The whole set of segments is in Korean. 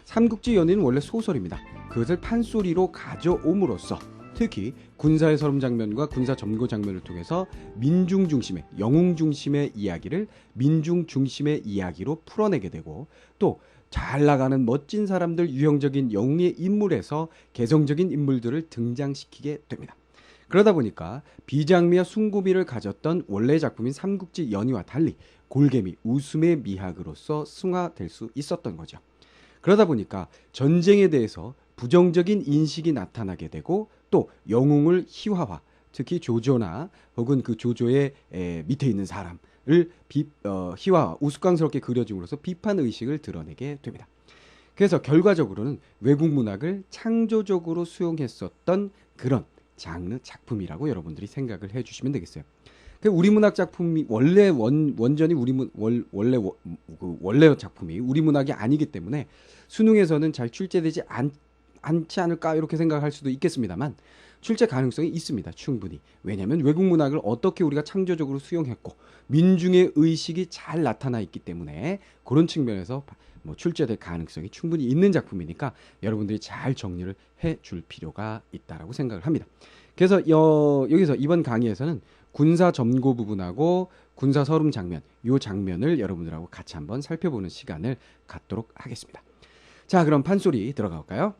삼국지 연의는 원래 소설입니다. 그것을 판소리로 가져옴으로써 특히 군사의 서름 장면과 군사 점거 장면을 통해서 민중 중심의, 영웅 중심의 이야기를 민중 중심의 이야기로 풀어내게 되고, 또 잘 나가는 멋진 사람들, 유형적인 영웅의 인물에서 개성적인 인물들을 등장시키게 됩니다. 그러다 보니까 비장미와 숭고미를 가졌던 원래 작품인 삼국지 연의와 달리 골개미, 웃음의 미학으로서 승화될 수 있었던 거죠. 그러다 보니까 전쟁에 대해서 부정적인 인식이 나타나게 되고, 또 영웅을 희화화, 특히 조조나 혹은 그 조조의 밑에 있는 사람을 희화화, 우스꽝스럽게 그려줌으로써 비판 의식을 드러내게 됩니다. 그래서 결과적으로는 외국 문학을 창조적으로 수용했었던 그런 장르 작품이라고 여러분들이 생각을 해주시면 되겠어요. 우리 문학 작품이 원전이 원래 작품이 우리 문학이 아니기 때문에 수능에서는 잘 출제되지 않지 않을까 이렇게 생각할 수도 있겠습니다만, 출제 가능성이 있습니다. 충분히. 왜냐하면 외국 문학을 어떻게 우리가 창조적으로 수용했고 민중의 의식이 잘 나타나 있기 때문에 그런 측면에서 출제될 가능성이 충분히 있는 작품이니까 여러분들이 잘 정리를 해줄 필요가 있다라고 생각을 합니다. 그래서 여기서 이번 강의에서는 군사 점고 부분하고 군사 서름 장면, 이 장면을 여러분들하고 같이 한번 살펴보는 시간을 갖도록 하겠습니다. 자, 그럼 판소리 들어가 볼까요?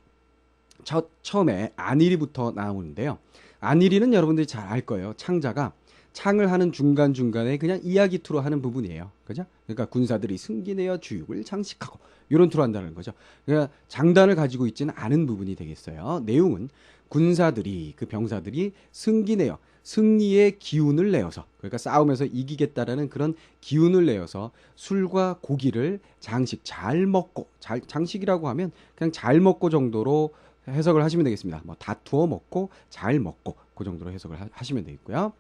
처음에 안일이부터 나오는데요. 안일이는 여러분들이 잘 알 거예요. 창자가 창을 하는 중간중간에 그냥 이야기 투로 하는 부분이에요. 그죠? 그러니까 군사들이 승기내어 주육을 장식하고 이런 투로 한다는 거죠. 그러니까 장단을 가지고 있지는 않은 부분이 되겠어요. 내용은 군사들이, 그 병사들이 승기내어, 승리의 기운을 내어서, 그러니까 싸움에서 이기겠다라는 그런 기운을 내어서 술과 고기를 잘 먹고, 장식이라고 하면 그냥 잘 먹고 정도로 해석을 하시면 되겠습니다. 다투어 먹고 잘 먹고 그 정도로 해석을 하시면 되겠고요.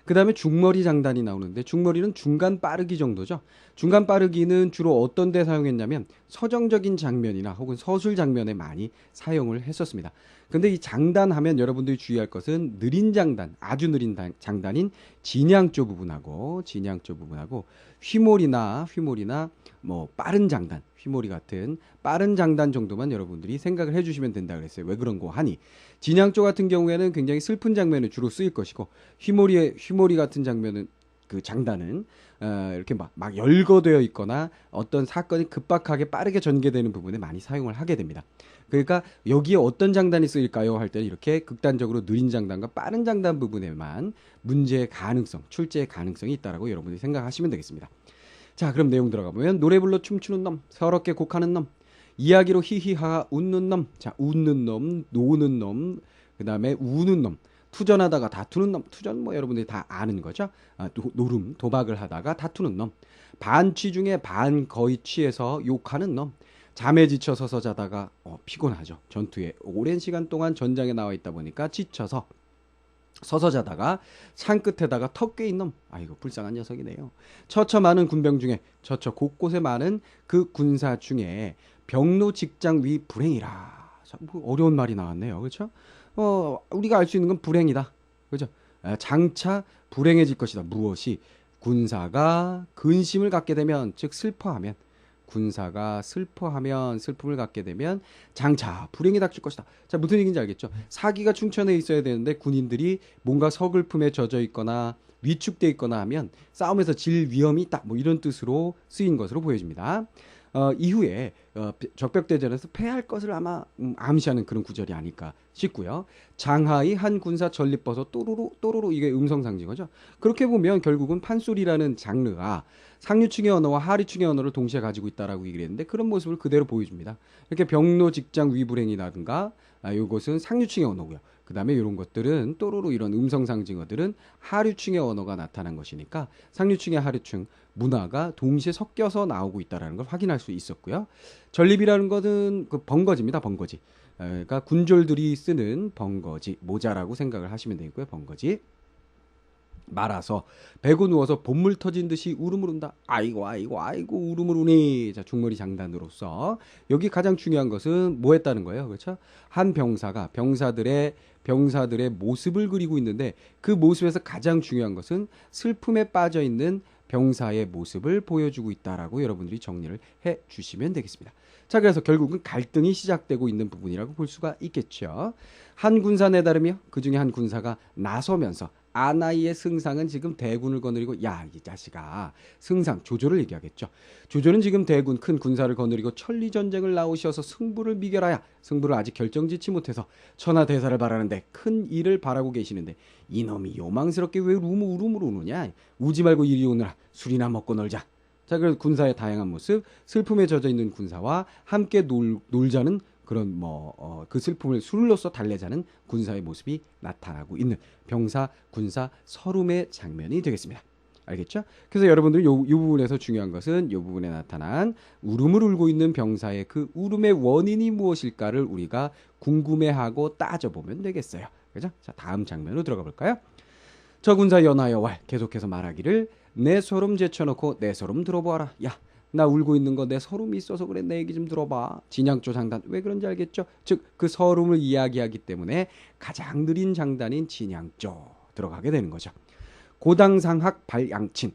그 다음에 중머리 장단이 나오는데, 중머리는 중간 빠르기 정도죠. 중간 빠르기는 주로 어떤 데 사용했냐면 서정적인 장면이나 혹은 서술 장면에 많이 사용을 했었습니다. 근데 이 장단 하면 여러분들이 주의할 것은 느린 장단, 아주 느린 장단인 진양조 부분하고 휘몰이나 빠른 장단, 휘몰이 같은 빠른 장단 정도만 여러분들이 생각을 해주시면 된다 그랬어요. 왜 그런 거 하니, 진양조 같은 경우에는 굉장히 슬픈 장면에 주로 쓰일 것이고, 휘몰이 같은 장면은, 그 장단은 이렇게 막 열거되어 있거나 어떤 사건이 급박하게 빠르게 전개되는 부분에 많이 사용을 하게 됩니다. 그러니까 여기에 어떤 장단이 쓰일까요 할 때는 이렇게 극단적으로 느린 장단과 빠른 장단 부분에만 문제의 가능성, 출제의 가능성이 있다라고 여러분들이 생각하시면 되겠습니다. 자, 그럼 내용 들어가 보면, 노래 불러 춤추는 놈, 서럽게 곡하는 놈, 이야기로 히히하하 웃는 놈, 자, 웃는 놈, 노는 놈, 그 다음에 우는 놈, 투전하다가 다투는 놈, 투전 여러분들이 다 아는 거죠. 노름, 도박을 하다가 다투는 놈, 반취 중에 반 거의 취해서 욕하는 놈, 잠에 지쳐 서서 자다가 피곤하죠. 전투에 오랜 시간 동안 전장에 나와 있다 보니까 지쳐서 서서 자다가 창 끝에다가 턱 깨인 놈, 아이고 불쌍한 녀석이네요. 처처 많은 군병 중에, 처처 곳곳에 많은 그 군사 중에 병로 직장 위 불행이라. 어려운 말이 나왔네요. 그렇죠? 우리가 알 수 있는 건 불행이다. 그죠? 장차 불행해질 것이다. 무엇이? 군사가 근심을 갖게 되면, 즉 슬퍼하면, 군사가 슬퍼하면, 슬픔을 갖게 되면 장차 불행이 닥칠 것이다. 자, 무슨 얘기인지 알겠죠? 사기가 충천해 있어야 되는데 군인들이 뭔가 서글픔에 젖어 있거나 위축돼 있거나 하면 싸움에서 질 위험이 있다. 이런 뜻으로 쓰인 것으로 보여집니다. 이후에 적벽대전에서 패할 것을 아마 암시하는 그런 구절이 아닐까 싶고요. 장하의 한 군사 전립버섯 또로로 또로로, 이게 음성 상징어죠. 그렇게 보면 결국은 판소리라는 장르가 상류층의 언어와 하류층의 언어를 동시에 가지고 있다라고 얘기를 했는데, 그런 모습을 그대로 보여줍니다. 이렇게 병로 직장 위불행이라든가 이것은 상류층의 언어고요. 그 다음에 이런 것들은 또로로, 이런 음성 상징어들은 하류층의 언어가 나타난 것이니까 상류층의 하류층 문화가 동시에 섞여서 나오고 있다는 걸 확인할 수 있었고요. 전립이라는 것은 그 번거지입니다. 번거지. 그러니까 군졸들이 쓰는 번거지, 모자라고 생각을 하시면 되고요. 번거지. 말아서 베고 누워서 봇물 터진 듯이 울음을 운다. 아이고 울음을 우니. 자, 중머리 장단으로서 여기 가장 중요한 것은 뭐 했다는 거예요. 그렇죠? 한 병사가 병사들의 모습을 그리고 있는데, 그 모습에서 가장 중요한 것은 슬픔에 빠져 있는 병사의 모습을 보여주고 있다라고 여러분들이 정리를 해 주시면 되겠습니다. 자, 그래서 결국은 갈등이 시작되고 있는 부분이라고 볼 수가 있겠죠. 한 군사에 따르며 그 중에 한 군사가 나서면서 아나이의 승상은 지금 대군을 거느리고 야, 이 자식아, 승상 조조를 얘기하겠죠. 조조는 지금 대군 큰 군사를 거느리고 천리 전쟁을 나오셔서 승부를 미결하야 승부를 아직 결정짓지 못해서 천하 대사를 바라는데 큰 일을 바라고 계시는데 이놈이 요망스럽게 왜 우르르 우느냐. 우지 말고 이리 오너라. 술이나 먹고 놀자. 자, 그래서 군사의 다양한 모습, 슬픔에 젖어 있는 군사와 함께 놀자는 그런 그 슬픔을 술로써 달래자는 군사의 모습이 나타나고 있는 병사, 군사 서름의 장면이 되겠습니다. 알겠죠? 그래서 여러분들이 요 부분에서 중요한 것은 요 부분에 나타난 울음을 울고 있는 병사의 그 울음의 원인이 무엇일까를 우리가 궁금해하고 따져보면 되겠어요. 그죠? 자, 다음 장면으로 들어가 볼까요? 저 군사 연하여 왈 계속해서 말하기를 내 소름 제쳐놓고 내 소름 들어보아라. 야, 나 울고 있는 거 내 서름이 있어서 그래. 내 얘기 좀 들어봐. 진양조 장단 왜 그런지 알겠죠? 즉 그 서름을 이야기하기 때문에 가장 느린 장단인 진양조 들어가게 되는 거죠. 고당상학 발양친.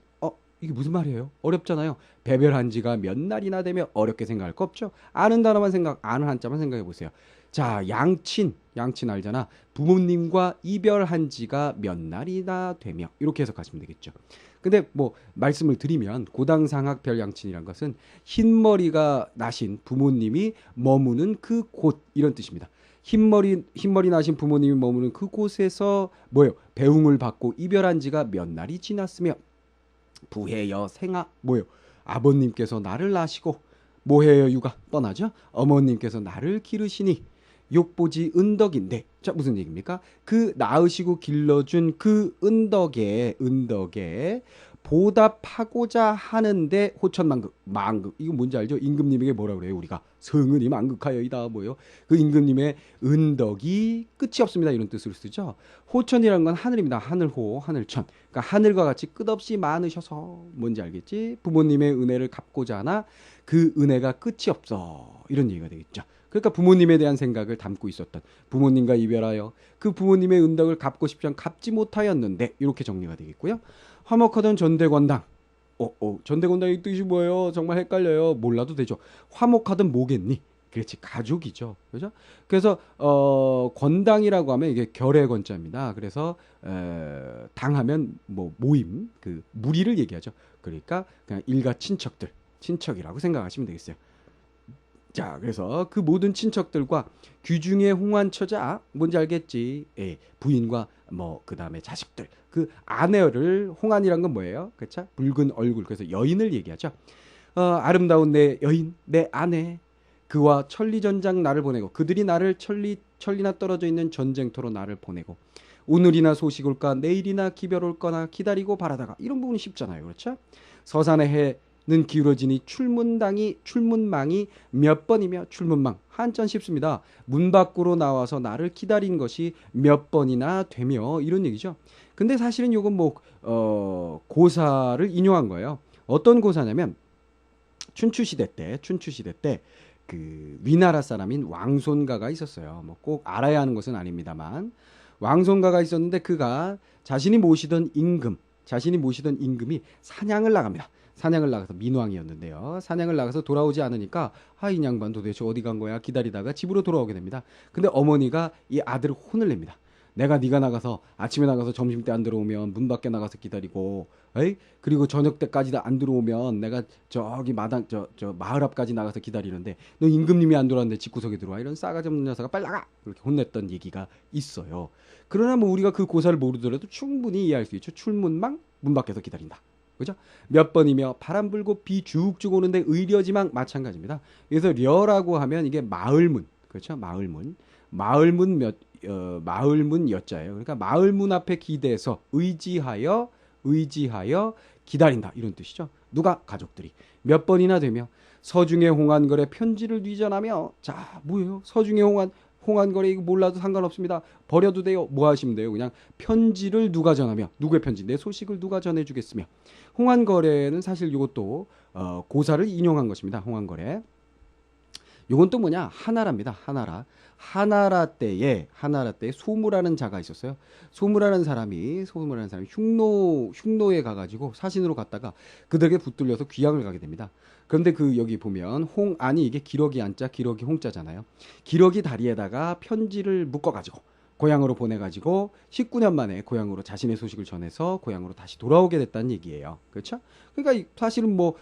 이게 무슨 말이에요? 어렵잖아요. 배별한 지가 몇 날이나 되며 어렵게 생각할 거 없죠. 아는 단어만 아는 한자만 생각해 보세요. 자, 양친 알잖아. 부모님과 이별한 지가 몇 날이나 되며 이렇게 해석하시면 되겠죠. 근데 말씀을 드리면 고당상학 별양친이란 것은 흰머리가 나신 부모님이 머무는 그 곳 이런 뜻입니다. 흰머리 나신 부모님이 머무는 그 곳에서 배웅을 받고 이별한 지가 몇 날이 지났으며 부해여 생아 아버님께서 나를 낳으시고 모해여 육아 뻔하죠. 어머님께서 나를 기르시니 욕보지 은덕인데. 자, 무슨 얘기입니까? 그 낳으시고 길러준 그 은덕에 보답하고자 하는데 호천만극 이거 뭔지 알죠? 임금님에게 뭐라 그래요? 우리가 성은이 만극하여이다 그 임금님의 은덕이 끝이 없습니다 이런 뜻으로 쓰죠. 호천이라는 건 하늘입니다. 하늘호, 하늘천. 그러니까 하늘과 같이 끝없이 많으셔서 뭔지 알겠지? 부모님의 은혜를 갚고자 하나 그 은혜가 끝이 없어 이런 얘기가 되겠죠. 그러니까 부모님에 대한 생각을 담고 있었던 부모님과 이별하여 그 부모님의 은덕을 갚고 싶지만 갚지 못하였는데 이렇게 정리가 되겠고요. 화목하던 전대권당. 전대권당의 뜻이 뭐예요? 정말 헷갈려요. 몰라도 되죠. 화목하던 뭐겠니? 그렇지, 가족이죠. 그죠? 그래서 권당이라고 하면 이게 결의 권자입니다. 그래서 당하면 모임, 그 무리를 얘기하죠. 그러니까 그냥 일가 친척이라고 생각하시면 되겠어요. 자, 그래서 그 모든 친척들과 귀중의 홍환처자 뭔지 알겠지? 예, 부인과 그 다음에 자식들, 그 아내를 홍환이란 건 뭐예요? 그렇죠? 붉은 얼굴, 그래서 여인을 얘기하죠. 아름다운 내 여인, 내 아내, 그와 천리전장 나를 보내고 그들이 나를 천리나 떨어져 있는 전쟁터로 나를 보내고 오늘이나 소식 올까 내일이나 기별 올거나 기다리고 바라다가 이런 부분이 쉽잖아요. 그렇죠? 서산의 해는 기울어지니 출문망이 몇 번이며 출문망 한자는 쉽습니다. 문 밖으로 나와서 나를 기다린 것이 몇 번이나 되며 이런 얘기죠. 근데 사실은 이건 고사를 인용한 거예요. 어떤 고사냐면 춘추시대 때 그 위나라 사람인 왕손가가 있었어요. 꼭 알아야 하는 것은 아닙니다만 왕손가가 있었는데 그가 자신이 모시던 임금이 사냥을 나갑니다. 사냥을 나가서 민왕이었는데요. 사냥을 나가서 돌아오지 않으니까 이 양반 도대체 어디 간 거야 기다리다가 집으로 돌아오게 됩니다. 근데 어머니가 이 아들을 혼을 냅니다. 네가 나가서 아침에 나가서 점심때 안 들어오면 문 밖에 나가서 기다리고 그리고 저녁 때까지도 안 들어오면 내가 저기 마당 저 마을 앞까지 나가서 기다리는데 너 임금님이 안 들어왔는데 집구석에 들어와 이런 싸가지 없는 녀석아 빨리 나가 그렇게 혼냈던 얘기가 있어요. 그러나 우리가 그 고사를 모르더라도 충분히 이해할 수 있죠. 출문망 문 밖에서 기다린다. 그죠? 몇 번이며 바람 불고 비 쭉쭉 오는데 의려지망 마찬가지입니다. 그래서 려라고 하면 이게 마을문, 그렇죠? 마을문 여자예요. 그러니까 마을문 앞에 기대서 의지하여 기다린다 이런 뜻이죠. 누가? 가족들이 몇 번이나 되며 서중의 홍한걸에 편지를 뉘전하며 자 뭐예요? 서중의 홍한걸에 이거 몰라도 상관없습니다. 버려도 돼요. 뭐 하시면 돼요? 그냥 편지를 누가 전하며 누구의 편지? 내 소식을 누가 전해주겠으며 홍한걸에는 사실 이것도 고사를 인용한 것입니다. 홍한걸에 요건 또 뭐냐? 하나라입니다. 하나라. 하나라 때에 소무라는 자가 있었어요. 소무라는 사람이 흉노에 가가지고 사신으로 갔다가 그들에게 붙들려서 귀양을 가게 됩니다. 그런데 그 여기 보면 아니 이게 기러기 안자 기러기 홍자잖아요. 기러기 다리에다가 편지를 묶어가지고 고향으로 보내가지고 19년 만에 고향으로 자신의 소식을 전해서 고향으로 다시 돌아오게 됐다는 얘기예요. 그렇죠? 그러니까 사실은 뭐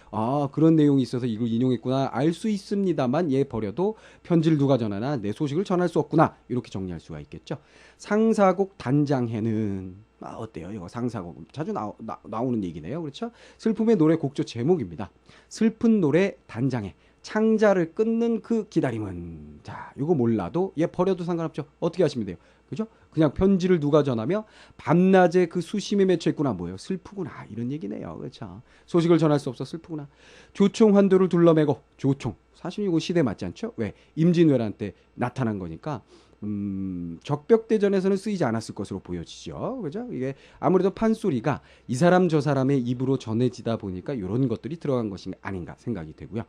그런 내용이 있어서 이걸 인용했구나 알 수 있습니다만 얘 버려도 편지를 누가 전하나 내 소식을 전할 수 없구나 이렇게 정리할 수가 있겠죠. 상사곡 단장해는 어때요? 이거 상사곡 자주 나오는 얘기네요. 그렇죠? 슬픔의 노래 곡조 제목입니다. 슬픈 노래 단장해. 창자를 끊는 그 기다림은 자 이거 몰라도 얘 버려도 상관없죠. 어떻게 하시면 돼요? 그죠? 그냥 편지를 누가 전하며 밤낮에 그 수심이 맺혀 있구나 뭐예요? 슬프구나 이런 얘기네요. 그렇죠? 소식을 전할 수 없어 슬프구나. 조총 환도를 둘러매고 조총 사실 이거 시대 맞지 않죠? 왜? 임진왜란 때 나타난 거니까 적벽대전에서는 쓰이지 않았을 것으로 보여지죠. 그죠? 이게 아무래도 판소리가 이 사람 저 사람의 입으로 전해지다 보니까 이런 것들이 들어간 것이 아닌가 생각이 되고요.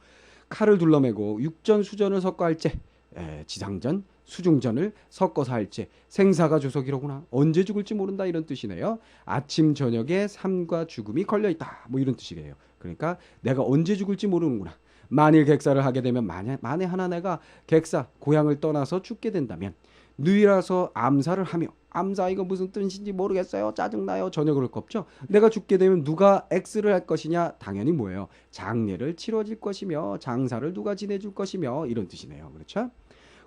칼을 둘러매고 육전 수전을 섞어 할제 지상전 수중전을 섞어서 할제 생사가 조석이로구나 언제 죽을지 모른다 이런 뜻이네요. 아침 저녁에 삶과 죽음이 걸려있다 뭐 이런 뜻이래요. 그러니까 내가 언제 죽을지 모르는구나. 만일 객사를 하게 되면 만에 하나 내가 객사 고향을 떠나서 죽게 된다면 누이라서 암사를 하며 암사 이거 무슨 뜻인지 모르겠어요. 짜증나요. 전혀 그럴 거 없죠. 내가 죽게 되면 누가 X를 할 것이냐? 당연히 뭐예요? 장례를 치러질 것이며 장사를 누가 지내줄 것이며 이런 뜻이네요. 그렇죠?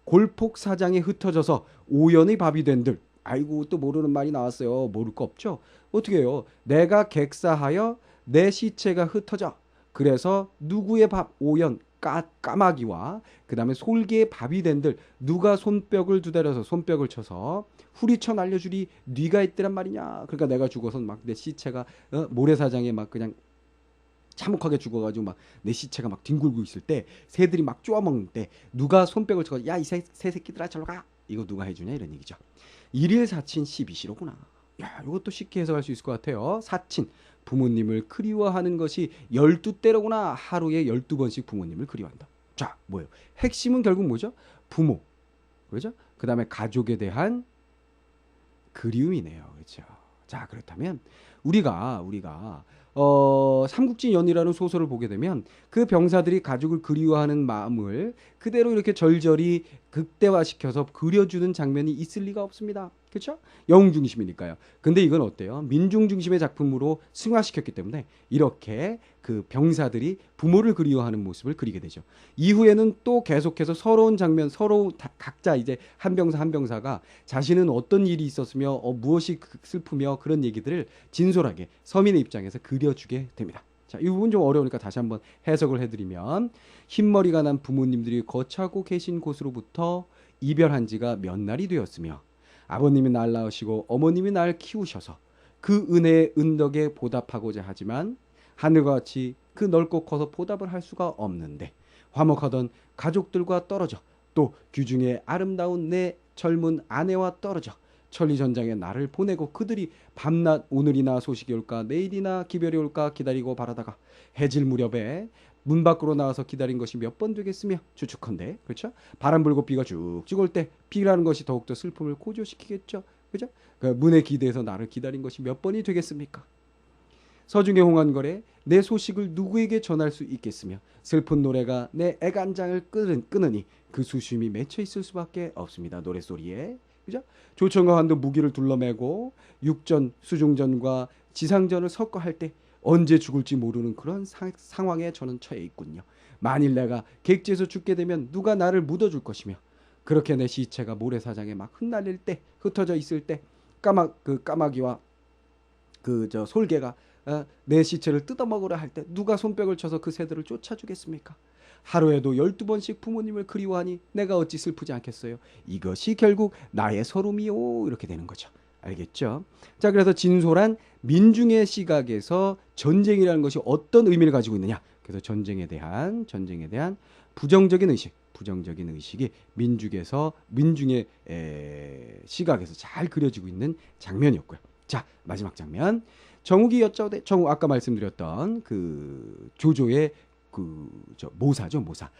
골폭 사장에 흩어져서 오연의 밥이 된들 아이고 또 모르는 말이 나왔어요. 모를 거 없죠. 어떻게 해요? 내가 객사하여 내 시체가 흩어져 그래서 누구의 밥 오연 까마귀와 그 다음에 솔개의 밥이 된들 누가 손뼉을 두드려서 손뼉을 쳐서 후리쳐 날려주리 뉘가 있더란 말이냐. 그러니까 내가 죽어서 막 내 시체가 모래사장에 막 그냥 참혹하게 죽어가지고 막 내 시체가 막 뒹굴고 있을 때 새들이 막 쪼아먹는 때 누가 손뼉을 쳐서 야 이 새 새끼들아 절로 가 이거 누가 해주냐 이런 얘기죠. 일일 사친 12시로구나. 야 이것도 쉽게 해석할 수 있을 것 같아요. 사친 부모님을 그리워하는 것이 12때로구나. 하루에 12번씩 부모님을 그리워한다. 자 뭐예요? 핵심은 결국 뭐죠? 부모 그렇죠? 그 다음에 가족에 대한 그리움이네요. 그렇죠? 자 그렇다면 우리가 삼국지연이라는 소설을 보게 되면 그 병사들이 가족을 그리워하는 마음을 그대로 이렇게 절절히 극대화시켜서 그려주는 장면이 있을 리가 없습니다. 그렇죠? 영웅 중심이니까요. 근데 이건 어때요? 민중 중심의 작품으로 승화시켰기 때문에 이렇게 그 병사들이 부모를 그리워하는 모습을 그리게 되죠. 이후에는 또 계속해서 서러운 장면, 각자 이제 한 병사가 자신은 어떤 일이 있었으며 무엇이 슬프며 그런 얘기들을 진솔하게 서민의 입장에서 그려주게 됩니다. 자, 이 부분 좀 어려우니까 다시 한번 해석을 해드리면 흰머리가 난 부모님들이 거처하고 계신 곳으로부터 이별한 지가 몇 날이 되었으며 아버님이 날 낳으시고 어머님이 날 키우셔서 그 은혜의 은덕에 보답하고자 하지만 하늘과 같이 그 넓고 커서 보답을 할 수가 없는데 화목하던 가족들과 떨어져 또 규중에 아름다운 내 젊은 아내와 떨어져 천리전장에 나를 보내고 그들이 밤낮 오늘이나 소식이 올까 내일이나 기별이 올까 기다리고 바라다가 해질 무렵에 문 밖으로 나와서 기다린 것이 몇 번 되겠으며 추측컨대 그렇죠? 바람 불고 비가 쭉쭉 올 때 비라는 것이 더욱더 슬픔을 고조시키겠죠. 그죠? 그 문에 기대서 나를 기다린 것이 몇 번이 되겠습니까? 서중의 홍한걸에 내 소식을 누구에게 전할 수 있겠으며 슬픈 노래가 내 애간장을 끄느니 그 수심이 맺혀 있을 수밖에 없습니다. 노랫소리에 그죠? 조청과 환도 무기를 둘러매고 육전, 수중전과 지상전을 섞어 할 때 언제 죽을지 모르는 그런 상황에 저는 처해 있군요. 만일 내가 객지에서 죽게 되면 누가 나를 묻어줄 것이며 그렇게 내 시체가 모래사장에 막 흩날릴 때 흩어져 있을 때 까마귀와 솔개가 내 시체를 뜯어먹으려 할 때 누가 손뼉을 쳐서 그 새들을 쫓아주겠습니까? 하루에도 12번씩 부모님을 그리워하니 내가 어찌 슬프지 않겠어요. 이것이 결국 나의 서름이요 이렇게 되는 거죠. 알겠죠? 자 그래서 진솔한 민중의 시각에서 전쟁이라는 것이 어떤 의미를 가지고 있느냐. 그래서 전쟁에 대한 부정적인 의식이 민중의 시각에서 잘 그려지고 있는 장면이었고요. 자 마지막 장면 정욱이 여짜오되 정욱 아까 말씀드렸던 그 조조의 모사죠 모사.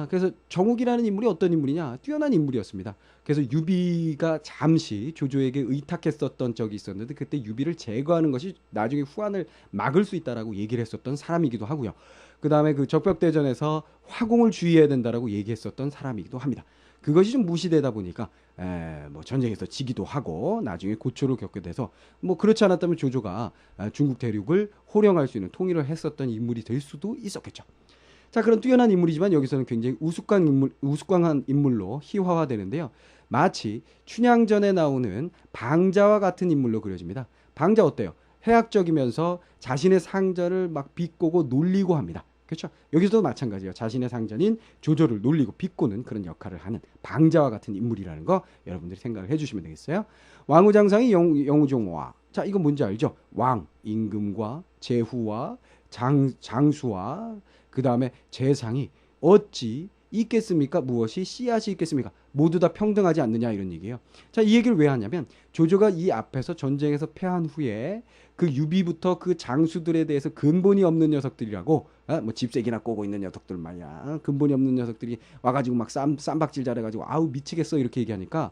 그래서 정욱이라는 인물이 어떤 인물이냐? 뛰어난 인물이었습니다. 그래서 유비가 잠시 조조에게 의탁했었던 적이 있었는데 그때 유비를 제거하는 것이 나중에 후환을 막을 수 있다라고 얘기를 했었던 사람이기도 하고요. 그 다음에 그 적벽대전에서 화공을 주의해야 된다라고 얘기했었던 사람이기도 합니다. 그것이 좀 무시되다 보니까 뭐 전쟁에서 지기도 하고 나중에 고초를 겪게 돼서 뭐 그렇지 않았다면 조조가 중국 대륙을 호령할 수 있는 통일을 했었던 인물이 될 수도 있었겠죠. 자, 그런 뛰어난 인물이지만 여기서는 굉장히 우스꽝한 인물로 희화화되는데요. 마치 춘향전에 나오는 방자와 같은 인물로 그려집니다. 방자 어때요? 해학적이면서 자신의 상전을 막 비꼬고 놀리고 합니다. 그렇죠? 여기서도 마찬가지예요. 자신의 상전인 조조를 놀리고 비꼬는 그런 역할을 하는 방자와 같은 인물이라는 거 여러분들이 생각을 해주시면 되겠어요. 왕후장상이 영우종화. 자, 이건 뭔지 알죠? 왕, 임금과 제후와 장수와 그 다음에 재상이 어찌 있겠습니까? 무엇이 씨앗이 있겠습니까? 모두 다 평등하지 않느냐 이런 얘기예요. 자, 이 얘기를 왜 하냐면 조조가 이 앞에서 전쟁에서 패한 후에 그 유비부터 그 장수들에 대해서 근본이 없는 녀석들이라고 뭐 집세기나 꼬고 있는 녀석들 말이야. 근본이 없는 녀석들이 와가지고 막 쌈박질 잘해가지고 아우 미치겠어 이렇게 얘기하니까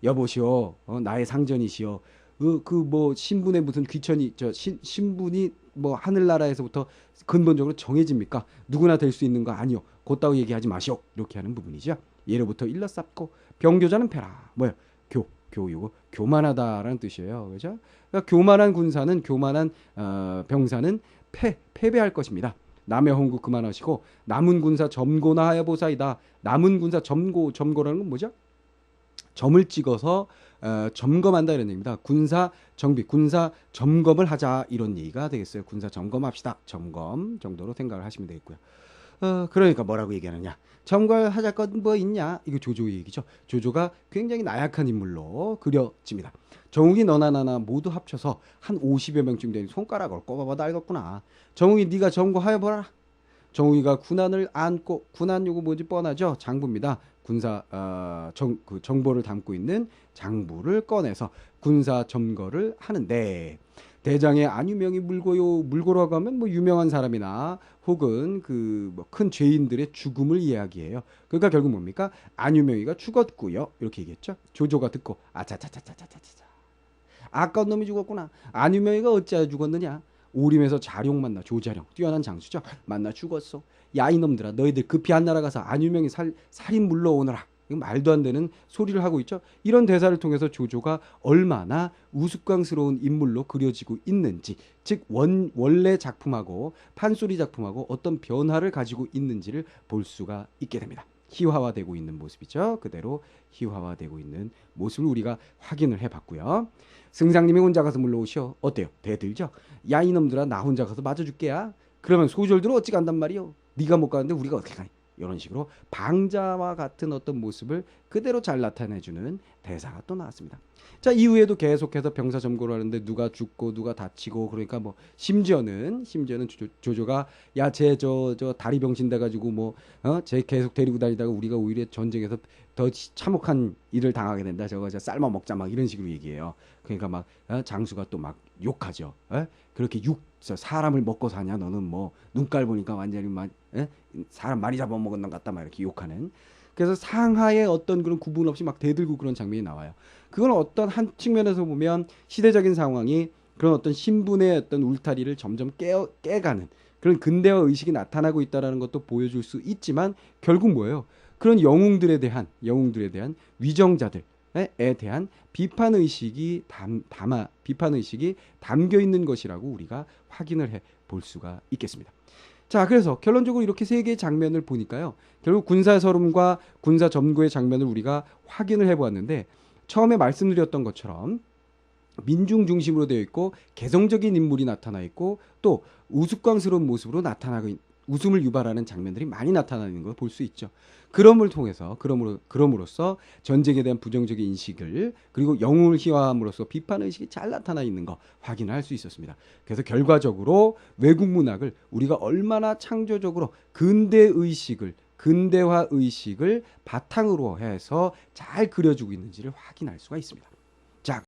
여보시오 나의 상전이시오. 그 뭐 신분의 무슨 귀천이 신분이 뭐 하늘나라에서부터 근본적으로 정해집니까? 누구나 될 수 있는 거 아니요. 곧다고 얘기하지 마시오. 이렇게 하는 부분이죠. 예로부터 일러쌌고 병교자는 패라. 뭐야? 교육고 교만하다라는 뜻이에요. 그죠? 그러니까 교만한 군사는 교만한 병사는 패배할 것입니다. 남의 홍구 그만하시고 남은 군사 점고나 하여보사이다. 남은 군사 점고라는 건 뭐죠? 점을 찍어서 점검한다 이런 얘기입니다. 군사 정비, 군사 점검을 하자 이런 얘기가 되겠어요. 군사 점검합시다. 점검 정도로 생각을 하시면 되겠고요. 그러니까 뭐라고 얘기하느냐? 점검하자 건 뭐 있냐? 이거 조조의 얘기죠. 조조가 굉장히 나약한 인물로 그려집니다. 정욱이 너나 나나 모두 합쳐서 한 50여 명쯤 되는 손가락을 꼽아봐도 알겠구나. 정욱이 네가 점거하여보라. 정욱이가 군안을 안고 군안 요거 뭐지 뻔하죠. 장부입니다. 군사 정보를 담고 있는 장부를 꺼내서 군사 점거를 하는데 대장의 안유명이 물고라고 하면 뭐 유명한 사람이나 혹은 그 뭐 큰 죄인들의 죽음을 이야기해요. 그러니까 결국 뭡니까? 안유명이가 죽었고요. 이렇게 얘기했죠. 조조가 듣고 아차차차차차차차 아까운 놈이 죽었구나. 안유명이가 어찌하여 죽었느냐? 오림에서 자룡 만나 조자룡 뛰어난 장수죠. 만나 죽었어. 야 이놈들아 너희들 급히 한나라 가서 안유명이 살인 물러오너라. 이거 말도 안 되는 소리를 하고 있죠. 이런 대사를 통해서 조조가 얼마나 우스꽝스러운 인물로 그려지고 있는지 즉 원래 작품하고 판소리 작품하고 어떤 변화를 가지고 있는지를 볼 수가 있게 됩니다. 희화화되고 있는 모습이죠. 그대로 희화화되고 있는 모습을 우리가 확인을 해봤고요. 승상님이 혼자 가서 물러오시오. 어때요? 대들죠? 야 이놈들아 나 혼자 가서 맞아줄게야. 그러면 소졸들은 어찌 간단 말이오. 네가 못 가는데 우리가 어떻게 가니? 이런 식으로 방자와 같은 어떤 모습을 그대로 잘 나타내주는 대사가 또 나왔습니다. 자 이후에도 계속해서 병사 점거를 하는데 누가 죽고 누가 다치고 그러니까 뭐 심지어는 조조가 야 쟤 저 다리 병신 돼가지고 뭐쟤 계속 데리고 다니다가 우리가 오히려 전쟁에서 더 참혹한 일을 당하게 된다. 저거 삶아 먹자 막 이런 식으로 얘기해요. 그러니까 막 장수가 또 막 욕하죠. 그렇게 사람을 먹고 사냐 너는 뭐 눈깔 보니까 완전히 막 사람 많이 잡아먹은 것 같다 막 이렇게 욕하는. 그래서 상하의 어떤 그런 구분 없이 막 대들고 그런 장면이 나와요. 그건 어떤 한 측면에서 보면 시대적인 상황이 그런 어떤 신분의 어떤 울타리를 점점 깨가는 그런 근대화 의식이 나타나고 있다는 것도 보여줄 수 있지만 결국 뭐예요? 그런 영웅들에 대한 위정자들에 대한 비판 의식이 담겨 있는 것이라고 우리가 확인을 해 볼 수가 있겠습니다. 자, 그래서 결론적으로 이렇게 세 개의 장면을 보니까요. 결국 군사서름과 군사점거의 장면을 우리가 확인을 해보았는데 처음에 말씀드렸던 것처럼 민중 중심으로 되어 있고 개성적인 인물이 나타나 있고 또 우스꽝스러운 모습으로 나타나고 웃음을 유발하는 장면들이 많이 나타나는 걸 볼 수 있죠. 그럼으로써 전쟁에 대한 부정적인 인식을 그리고 영웅을 희화함으로써 비판 의식이 잘 나타나 있는 거 확인할 수 있었습니다. 그래서 결과적으로 외국 문학을 우리가 얼마나 창조적으로 근대화 의식을 바탕으로 해서 잘 그려주고 있는지를 확인할 수가 있습니다.